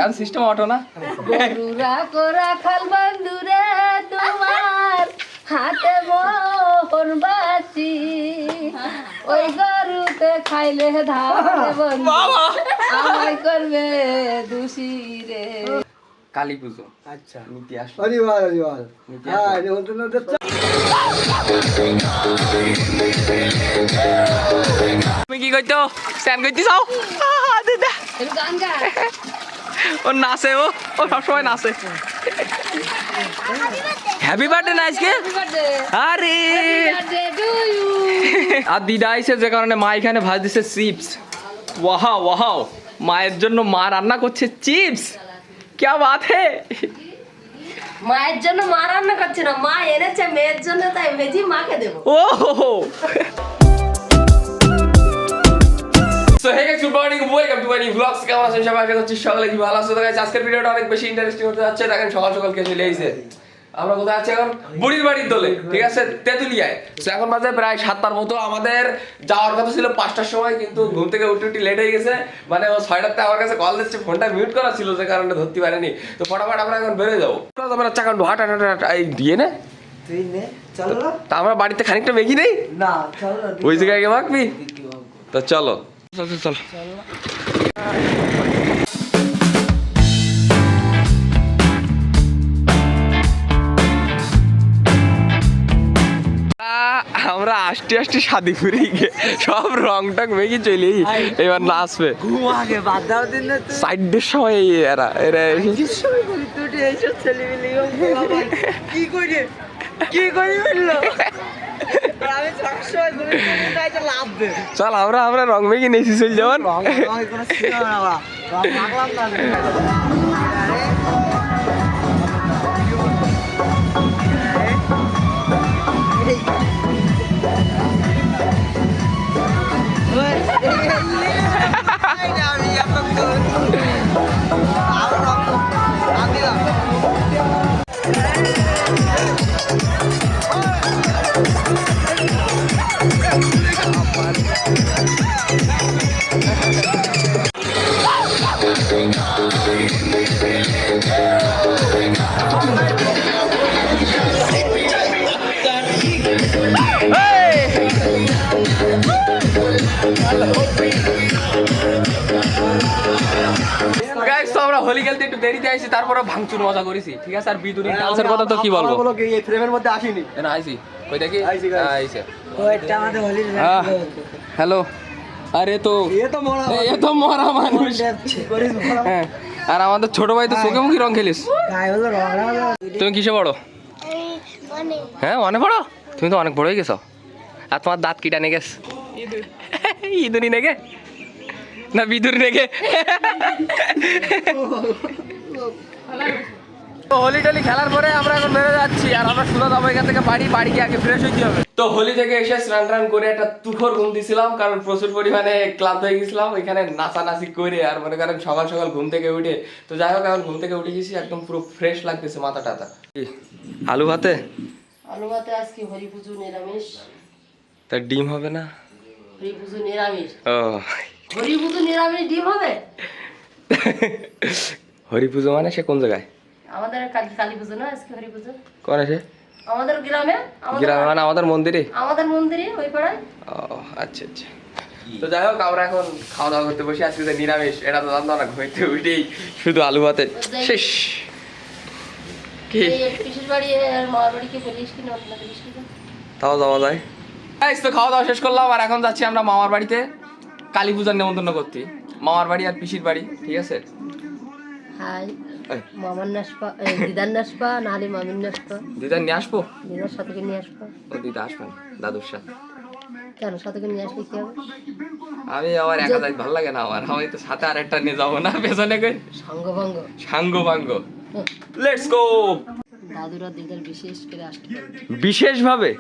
আর system auto না গরুরা কোরা খাল বন্ধুরে তোমার হাতে মোহন বাসি ওই গরুতে খাইলে ধারে বন্ধু আমায় করবে দোষী রে। কালী পুজো আচ্ছা নীতি আসলো হরিবল হরিবল হ্যাঁ নতুন নতুন তুমি কি কইতো স্যান কইতে চাও দাদা একটু গান গা। ও নাচে ও সবসময় নাচে হ্যাপি বার্থডে না আজকে Happy birthday. আরে Happy birthday to you. আর দিদা আইসে যে কারণে মা এখানে ভাজ দিছে চিপস ওয়াও ওয়াও মায়ের জন্য মা রান্না করছে চিপস क्या बात है মায়ের জন্য মা রান্না করছে না, মা এনেছে মেয়ের জন্য, তাই ভেজি মাকে দেবো। Oh so hey guys good morning welcome to my new blogs. কেমন আছেন সবাই? আশা করছি সকলে কি ভালো আছো। তো গাইস আজকের ভিডিওটা অনেক বেশি ইন্টারেস্টিং হতে যাচ্ছে। দেখেন সকাল সকাল কে চলে আইছে। আমরা কোথায় আছি এখন? বুড়ির বাড়ির দোলে, ঠিক আছে, তেতুলিয়ায়। সো এখন বাজে প্রায় 7টার মতো। আমাদের যাওয়ার কথা ছিল 5টার সময়, কিন্তু ঘুম থেকে উঠতে উঠতে লেট হয়ে গেছে। মানে ও 6টাতে আমার কাছে কল দিচ্ছে, ফোনটা মিউট করা ছিল যে কারণে ধরতে পারেনি। তো ফটাফট আমরা এখন বের হয়ে যাবো। আমরা চাকান হাট এই দিয়ে নে তুই নে চলো না তা আমরা বাড়িতে খানিকটা মেঘি নেই, না চলো না ওই জায়গায় গিয়ে মাখবি। তো চলো চল চল চল আমরা আস্তে আস্তে শাদি করে সব রং টং মেঘে চলে এবার নাচবে। ঘুম আগে বাদ দাও দিন না তুই সাইডের সময় এরা এরা সময় করি তুই এইসব ছেলেমেলে কি করি বললো আমি সবসময় বলি তুমি এটা লাভ দে চল আমরা রং মেঘে নেছি চল যাওয়ান। কোনো ছিল না বাবা মাগলাম না আমরা হোলি খেলতে একটু দেরিতে আইছি, তারপরে ভাঙচুর মজা করেছি, ঠিক আছে। আর বিদুরি ডান্সের কথা তো কি বলবো, এই ফ্রেমের মধ্যে আসেনি না আইছি কই দেখি আইছে। ওইটা আমাদের হোলির হ্যালো আরে তো এ তো মরা মানুষ। হ্যাঁ আর আমাদের ছোট ভাই তো চোখে মুখে রং খেলিস। গায়ে হলো রং তুমি কিসে বড়? হ্যাঁ অনেক বড়, তুমি তো অনেক বড় হয়ে গেছো। আর তোমার দাঁত কিটা নে গেছ? ইঁদুরি নেগে না বিদুর নেগে? হোলি টোলি খেলার পরে আমরা এখন বেরো যাচ্ছি, আর আমরা সোজা যাবো এখান থেকে বাড়ি গিয়ে আগে ফ্রেশ হইতে হবে। তো হোলি থেকে এসে স্নান টান করে একটা তুখর ঘুম দিছিলাম, কারণ প্রচুর পরিমাণে ক্লান্ত হয়ে গেছিলাম ওইখানে নাচানাচি করে। আর মনে করেন সকাল সকাল ঘুম থেকে উঠে, তো যাই হোক এখন ঘুম থেকে উঠে গেছি, একদম পুরো ফ্রেশ লাগতেছে মাথা টাথা। আলু ভাতে আজকে হরি পুজো নিরামিষ। তা ডিম হবে না? হরি পুজো নিরামিষ, ও হরি পুজো নিরামিষ, ডিম হবে। হরি পুজো মানে সে কোন জায়গায়? আমাদের কালী পুজো না আজকে, হরি পুজো কোন আছে? আমাদের গ্রামে, গ্রামে মানে আমাদের মন্দিরে? আমাদের মন্দিরে ওই পাড়ায়। ও আচ্ছা আচ্ছা। তো যাই হোক আমরা এখন খাওয়া দাওয়া করতে বসে, আজকে যে নিরামিষ এটা তো জানতো না, ঘুরতে উঠেই শুধু আলু ভাতে শেষ। কি পিসির বাড়ি আর মামার বাড়ি কি বলিস কি না বলিস কি? তাও যাওয়া যায়। তো খাওয়া দাওয়া শেষ করলাম, আর এখন যাচ্ছি আমরা মামার বাড়িতে কালী পূজার নেমন্তন্ন করতে। মামার বাড়ি আর পিসির বাড়ি, ঠিক আছে। হাই মামার নাসপা, দিদার নাসপা, নাহলে মামির নাসপা। দিদা নিয়ে আসবো? দিদার সাথে নিয়ে আসবো। ও দিদা আসবেন দাদুর সাথে? কেন সাথে নিয়ে আসলে কি হবে? আমি আবার একা যাই ভালো লাগে না আমার, আমি তো সাথে আরেকটা নিয়ে যাবো না পেছনে কই সাঙ্গভঙ্গ সাঙ্গ ভাঙ্গ। Let's go. দাদুরা দিদার বিশেষ করে আসতে পারবে বিশেষ ভাবে।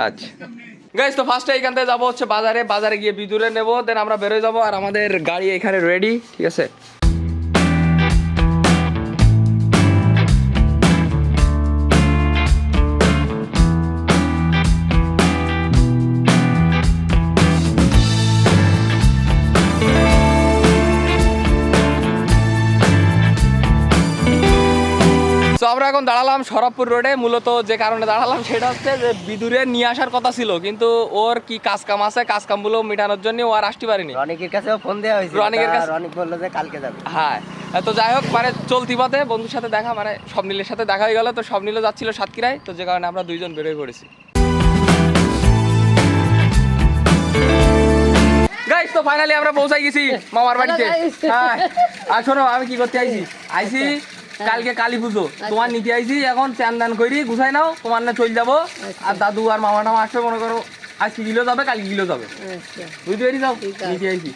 আচ্ছা গাইস, তো ফার্স্টে এইখান থেকে যাবো হচ্ছে বাজারে গিয়ে বিদুরে নেবো, দেন আমরা বেরোয় যাবো। আর আমাদের গাড়ি এখানে রেডি, ঠিক আছে। তো আমরা এখন দাঁড়ালাম শরৎপুর রোডে। মূলত যে কারণে দাঁড়ালাম সেটা হচ্ছে যে বিদুরে নিয়ে আসার কথা ছিল, কিন্তু ওর কি কাজ কাম আছে, কাজ কামগুলো মেটানোর জন্য ও আর আসতে পারেনি। রনিকের কাছেও ফোন দেওয়া হয়েছে, রনিকের কাছে- রনিক বললো যে কালকে যাবে। হ্যাঁ, তো যাই হোক, মানে চলতি পথে বন্ধুর সাথে দেখা, মানে স্বপ্নীলের সাথে দেখা হয়ে গেল। তো স্বপ্নীলও যাচ্ছিল সাতক্ষীরায়, তো যে কারণে আমরা দুইজন বেরোয় পড়েছি। গাইস, তো ফাইনালি আমরা পৌঁছাই গেছি মামার বাড়িতে। হ্যাঁ, আর শোনো, আমি কি করতে আইছি কালকে কালী পুজো, তোমার নিতে আইছি। এখন চান দান করি গুছাই নাও, তোমার না চলে যাবো। আর দাদু আর মামা টামা আসবে, মনে করো আজকে গিলো যাবে, কালকে গিলো যাবে, বুঝতে পারি। যাও, নিতে আইছি।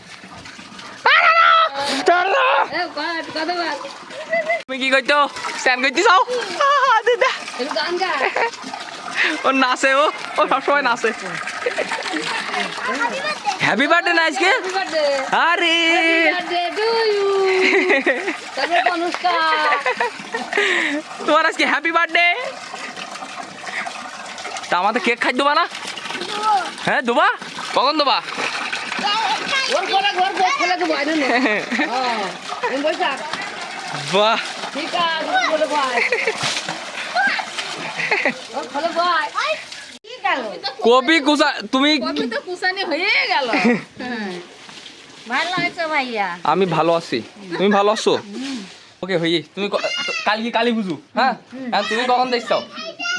তুমি কি করছো? স্যান করতে চাও? ও নাচে, ও সবসময় নাচে। হ্যাপি বার্থডে না আজকে? আরে তোমার আজকে হ্যাপি বার্থডে। তা আমাদের কেক খাই দেবা না? হ্যাঁ দেবা। কখন দেবা? বাহ, কবি কুসা, তুমি হয়ে গেল। ভালো হয়েছে ভাইয়া। আমি ভালো আছি, তুমি ভালো আছো? ওকে হই, তুমি কালকে কালী পুজো। হ্যাঁ, আর তুমি কখন দেখছো?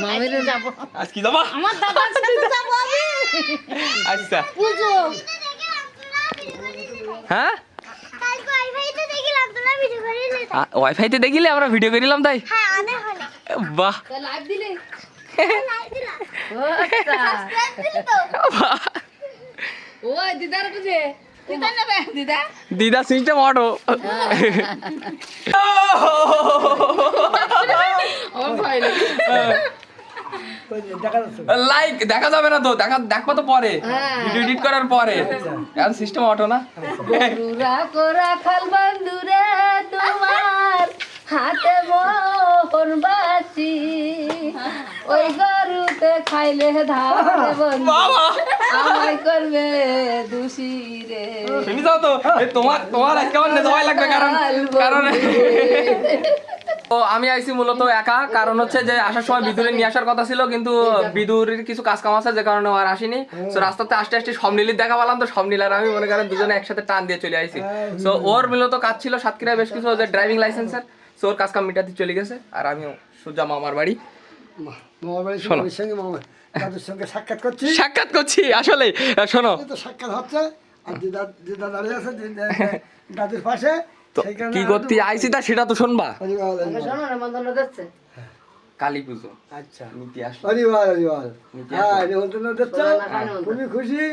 মামির যাবো, আজ কি যাবা? আমার দাদার সাথে যাবো আমি। আচ্ছা, পুজো হ্যাঁ, ওয়াইফাইতে দেখিলে আমরা ভিডিও করিলাম, তাই? বাহ, লাইভ দিলে ও দিদার যে দিদা নেবে দিদা দিদা সিস্টেম অটো। লাইক দেখা যাবে না তো, দেখবো তো পরে, ভিডিও এডিট করার পরে। এখন সিস্টেম অটো না। গরুরা কোরা খাল বন্ধুরে তোমার হাতে মোহন বাসি, ওই গরুতে খাইলে ধারে বন্ধু আমায় করবে দোষী রে। শুনি যাও তো, তোমার আজকে আমার নেওয়াই লাগবে, কারণ তো আমি আইছি মূলত একা। কারণ হচ্ছে যে আসার সময় বিদুরে নিয়ে আসার কথা ছিল, কিন্তু বিদুরের কিছু কাজ কাম আছে যে কারণে আর আসিনি। তো রাস্তাতে আসতে আসতে স্বপ্নীলির দেখা পেলাম, তো স্বপ্নীল আর আমি মনে করেন দুজনে একসাথে টান দিয়ে চলে আইছি। তো ওর মূলত কাজ ছিল সাতক্ষীরায় বেশ কিছু, যে ড্রাইভিং লাইসেন্সের। তো ওর কাজ কাম মিটাতে চলে গেছে, আর আমিও সোজা মামার বাড়ি। শোনো, সাক্ষাৎ করছি আসলে। শোনো, সাক্ষাৎ হচ্ছে আর দিদা দাঁড়িয়ে আছে দাদুর পাশে। তো কি করতে আইছি তা সেটা তো শুনবা। শোনো না মন্দন যাচ্ছে কালী পুজো, আচ্ছা, নিতে আসলো। হরিবার হরিবার। হ্যাঁ, নিমন্ত্রণ দিচ্ছ, খুবই খুশি।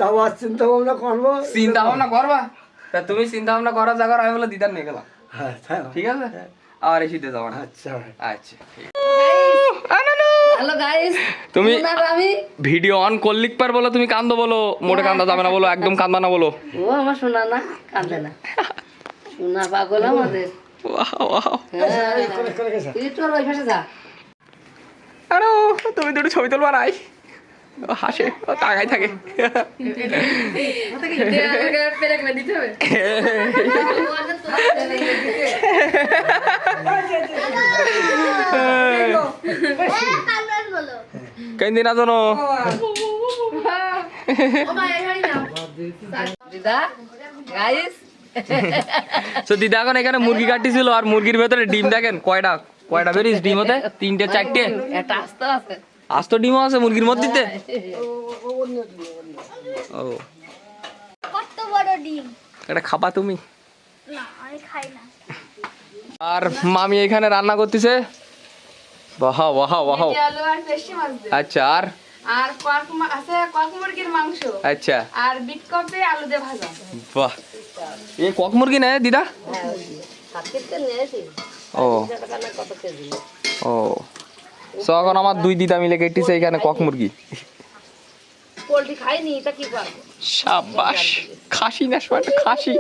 যাওয়ার চিন্তা ভাবনা করবো। চিন্তা ভাবনা করবা? তা তুমি চিন্তা ভাবনা করার জায়গা আমি বলে দিদার নিয়ে গেলাম, হ্যাঁ, ঠিক আছে? আর এই শীতে যাবো না। আচ্ছা, আচ্ছা, হ্যালো গাইস, তুমি আমি ভিডিও অন করলিক পার বলো, তুমি কান্দো বলো, মোটে কান্দা যাবে না বলো, একদম কান্দা না বলো। ও আমার শোনা না, কাঁদে না, শোনা পাগল আমাদের। ওয়াও ওয়াও, তুই তোর ওই পাশে যা। আরে তুমি দুটো ছবি তুলবা নাই? ও হাসে, ও তাকাই থাকে। কেন দিন আজনো দিদা গাইস, তো দিদা এখন এখানে মুরগি কাটছিল, আর মুরগির ভেতরে ডিম দেখেন কয়টা কয়টা বেরিয়েছে ডিম হতে, 3টে 4টে। একটা আস্তে আস্তে আজ তো ডিমও আছে মুরগির মধ্যে। ও, কত বড় ডিম? এটা খাবা তুমি? না, আমি খাই না। আর মামি এখানে রান্না করতেছে। বাহ বাহ বাহ। আলু আর পেশি মাছ দে। আচ্ছা, আর আর আছে কক মুরগির মাংস। আচ্ছা, আর বিট কপি আলু দিয়ে ভাজা। বাহ, এই কক মুরগি না দিদা? ও ও, তো এখন আমার 2 দিদা মিলে কেটেছে এখানে কক মুরগি। পোল্ট্রি খাইনি, এটা কি পাবো? শাবাশ, খাসি না শোনা, খাসি।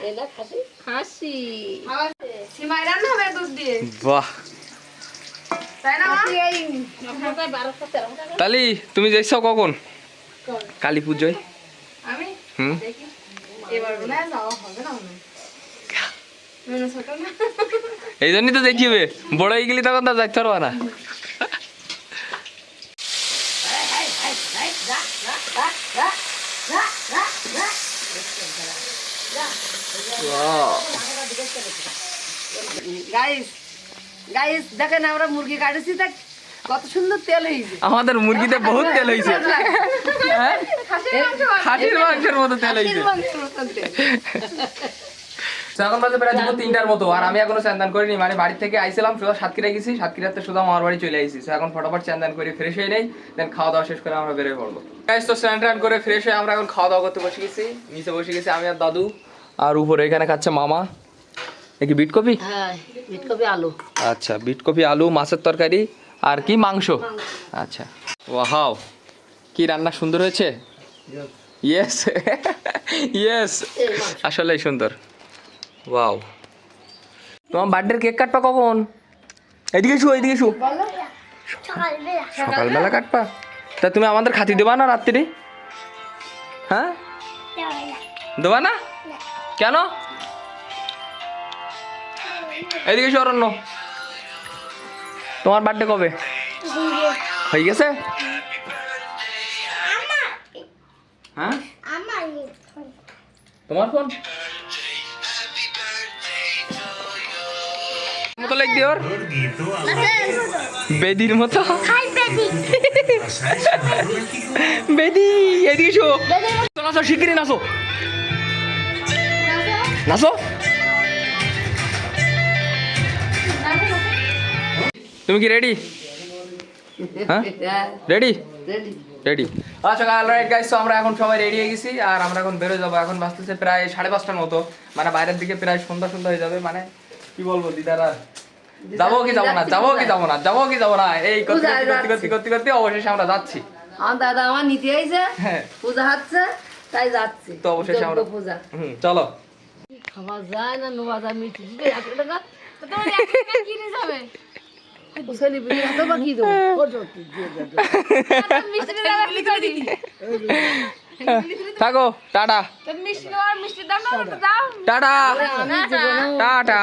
এটা খাসি খাসি। সিমাই রান্না হবে দুধ দিয়ে। বাহ, তাই না মা? তাহলে তুমি যাইছো কখন? কালী পুজোয়। আমি হুম, দেখি এবার মনে হয় যাওয়া হবে না, মনে হয় ছোট না। এই জন্যই তো যেতে হবে, বড় হয়ে গেলি তখন তো যাইতে পারবা না। গাইস গাইস দেখেন আমরা মুরগি কাটেছি তা কত সুন্দর তেল হয়েছে। আমাদের মুরগিতে বহুত তেল হয়েছে, হ্যাঁ? খাসির মাংসের মতো তেল হয়েছে। এখন বাজে প্রায় দুপুর 3টার মতো, আর আমি এখনো স্নান করিনি, মানে বাড়ি থেকে আইছিলাম সোজা সাতক্ষীরা গেছি, সাতক্ষীরাতে সোজা আমার বাড়ি চলে আইছি। এখন ফটাফট স্নান করে ফ্রেশ হয়ে নেই, দেন খাওয়া দাওয়া শেষ করে আমরা বেরোয় পড়বো। গাইস তো স্নান করে ফ্রেশ হয়ে আমরা এখন খাওয়া দাওয়া করতে বসে গেছি, নিচে বসে গেছি আমি আর দাদু, আর উপরে এখানে খাচ্ছে মামা। কি বিট কপি? হ্যাঁ বিট কপি আলু। আচ্ছা, বিট কপি আলু, মাছের তরকারি আর কি মাংস। আচ্ছা, ওয়াও কি রান্না সুন্দর হয়েছে। ইয়েস ইয়েস, আসলেই সুন্দর। ওয়াও, তোমার বার্থডের কেক কাটবা কখন? এদিকে শু, এদিকে শু। সকালবেলা সকালবেলা কাটবা? তা তুমি আমাদের খাতি দেবা না রাত্রি? হ্যাঁ দেবা না? কেন? এদিকে শু অরণ্য, তোমার বার্থডে কবে? হয়ে গেছে? হ্যাঁ তোমার ফোন মতো লাগবে ওর, বেদির মতো। বেদি এদিকে শো, নাচো শিগগিরি নাচো, নাচো। তুমি কি রেডি? হ্যাঁ রেডি রেডি। আচ্ছা অলরাইট গাইস, তো আমরা এখন সবাই রেডি হয়ে গেছি, আর আমরা এখন বেরোয় যাবো। এখন বাজতেছে প্রায় 5:30টার মতো, মানে বাইরের দিকে প্রায় সন্ধ্যা সন্ধ্যা হয়ে যাবে। মানে কি বলবো দিদারা, যাবো কি যাবো না, যাবো কি যাবো না, যাবো কি যাবো না, এই করতে করতে করতে করতে অবশেষে আমরা যাচ্ছি। আমার দাদা আমার নিতে আইছে, হ্যাঁ পূজা হচ্ছে তাই যাচ্ছি। তো অবশেষে আমরা পূজা চলো। খাওয়া যায় না, নোয়া যায়, মিষ্টি দিবে 1 টাকা তোমার 1 টাকা কিনে যাবে সেলিব্রিটি এত বাকি দেবো। মিষ্টি দাও লিখে দিই। থাকো, টাটা তো মিষ্টি আর মিষ্টির দাম না দাও। টাটা আমি জীবনে টাটা।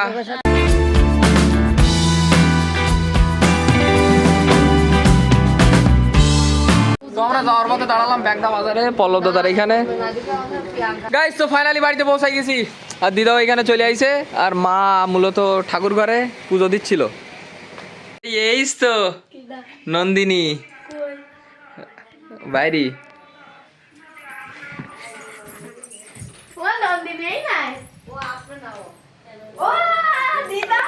তো আমরা যাওয়ার মতো দাঁড়ালাম ব্যাগদা বাজারে, পল্লব দাদার এখানে। গাইস তো ফাইনালি বাড়িতে পৌঁছাই গেছি, আর দিদাও এখানে চলে আইছে, আর মা মূলত ঠাকুর ঘরে পুজো দিচ্ছিল। এই তো নন্দিনী বাইরি। ও নন্দিনী এই নাই। ও আপনি নাও। ও দিদা।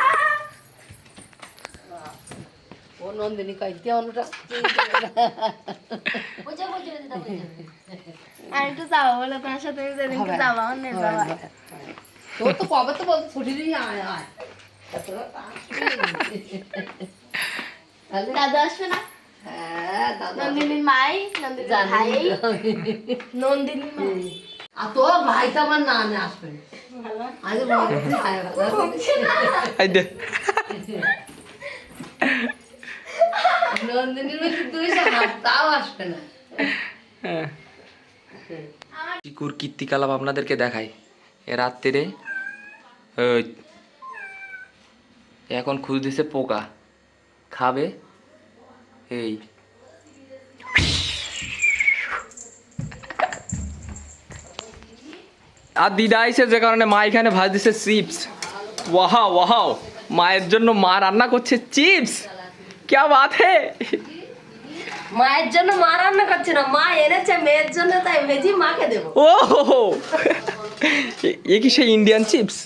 ও নন্দিনী কইতে অনুটা আমি একটু যাবো বলে তোমার সাথে যেদিনকে যাবো অন্য যাবো। তো তো কবে তো বলতে ছুটি দিয়ে আয় আয়। দাদা আসবে না? হ্যাঁ দাদা নন্দিনীর মাই, নন্দিনীর ভাই, নন্দিনী মাই। আর তোর ভাই তো আমার নামে আসবে। আজ এই দে নন্দিনীর মধ্যে 200 তাও আসবে না। চিকুর কীর্তিকলাপ আপনাদেরকে দেখাই। এ রাত্রে ওই এখন খুঁজতেছে পোকা খাবে। এই আর দিদা আইছে, যে কারণে মা এখানে ভাজতেছে চিপস। ওয়াও ওয়াও, মায়ের জন্য মা রান্না করছে চিপস, क्या बात है। মায়ের জন্য মা রান্না করছে না, মা এনেছে মেয়ের জন্য, তাই ভেজি মাকে দেবো। ও ये কি সেই ইন্ডিয়ান চিপস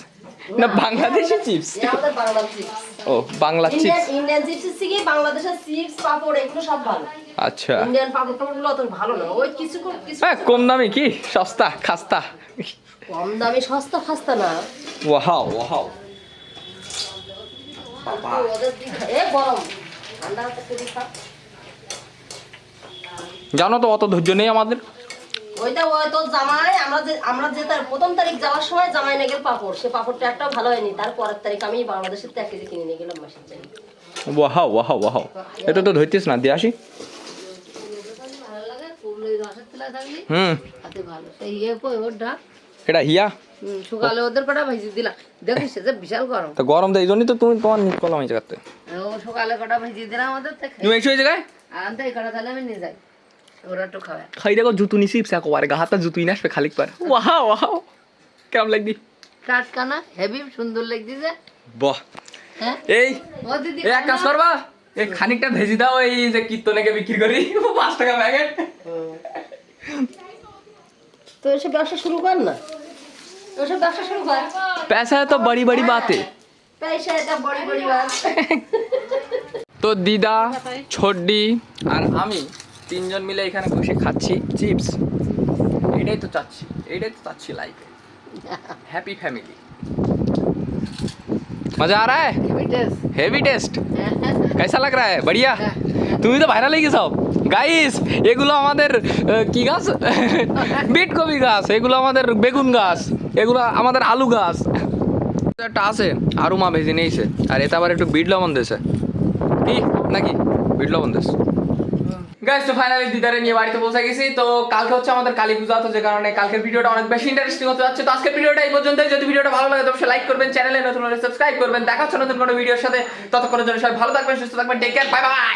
না বাংলাদেশি চিপস? আমাদের বাংলা চিপস। ও বাংলা চিপস। ইন্ডিয়ান চিপস থেকে বাংলাদেশের চিপস পাপড় এগুলো সব ভালো। আচ্ছা, ইন্ডিয়ান পাপড় টাপড়গুলো অত ভালো না, ওই কিছু কিছু হ্যাঁ কম দামি কি সস্তা খাস্তা। কম দামি সস্তা ফাস্তা না। ওয়াও ওয়াও, এ গরম ঠান্ডা হতে খুবই খারাপ। জানো তো অত ধৈর্য নেই আমাদের। ওইটা ওই তোর জামাই, আমরা যে তার 1ম তারিখ যাওয়ার সময় জামাই নিয়ে গেল পাপড়, সে পাপড়টা একটাও ভালো হয়নি। তার পরের তারিখ আমি বাংলাদেশের থেকে 1 কেজি কিনে নিয়ে গেলাম মাসের জন্য। ওয়াও ওয়াও ওয়াও, এটা তো ধরতিস না, দিয়ে আসি। ভালো লাগে ফুল ওই রসের তেলা থাকলে হুম, তাতে ভালো। সেই ইয়ে কই ওর ডাক এটা হিয়া সকালে ওদের কটা ভেজে দিলাম দেখিস যে বিশাল গরম তো গরম তো এই জন্যই তো তুমি তোমার নিট করলাম এই জায়গাতে। ও সকালে কটা ভেজে দিলাম ওদের তুমি এসো এই জায়গায় আর তো এই কটা তাহলে আমি নিয়ে যাই ওরা একটু খাবে খাই দেখো জুতু নিছি একবারে গা হাতে জুতুই না আসবে খালিক পার ওয়াও ওয়াও কেমন লাগদি টাটকা না হেভি সুন্দর লাগছে বাহ হ্যাঁ এই ও দিদি এই এক কাজ করবা এই খানিকটা ভেজি দাও এই যে কীর্তনেকে বিক্রি করি 5 টাকা প্যাকেট। তো এসব ব্যবসা শুরু কর না ওসব ব্যবসা শুরু কর पैसा है तो बड़ी बड़ी बातें। পয়সা এটা বড় বড় বাত তো দিদা ছোট্ডি আর আমি তিনজন মিলে এখানে বসে খাচ্ছি চিপস। এটাই তো চাচ্ছি লাইফ हैप्पी फैमिली। मजा आ रहा है हेवी टेस्ट कैसा लग रहा है बढ़िया তুমি তো ভাইরাল হয়ে গেছো গাইস। এগুলো আমাদের কি গাছ বিটকপি গাছ, এগুলো আমাদের বেগুন গাছ, এগুলো আমাদের আলু গাছ। একটা আছে আরু মা ভেজে নিয়েছে আর এটা আবার একটু বিট লবণ দিয়েছে কি নাকি বিট লবণ দিয়েছে। গাইস তো ফাইনালি দিদারে নিয়ে বাড়িতে পৌঁছে গেছি। তো কালকে হচ্ছে আমাদের কালী পূজা, তো যে কারণে কালকের ভিডিওটা অনেক বেশি ইন্টারেস্টিং হতে যাচ্ছে। তো আজকের ভিডিওটা এই পর্যন্তই। যদি ভিডিওটা ভালো লাগে তো অবশ্যই লাইক করবেন, চ্যানেলে নতুন হলে সাবস্ক্রাইব করবেন। দেখা হচ্ছে নতুন কোনো ভিডিওর সাথে, ততক্ষণের জন্য সবাই ভালো থাকবেন, সুস্থ থাকবেন, টেক কেয়ার, বাই বাই।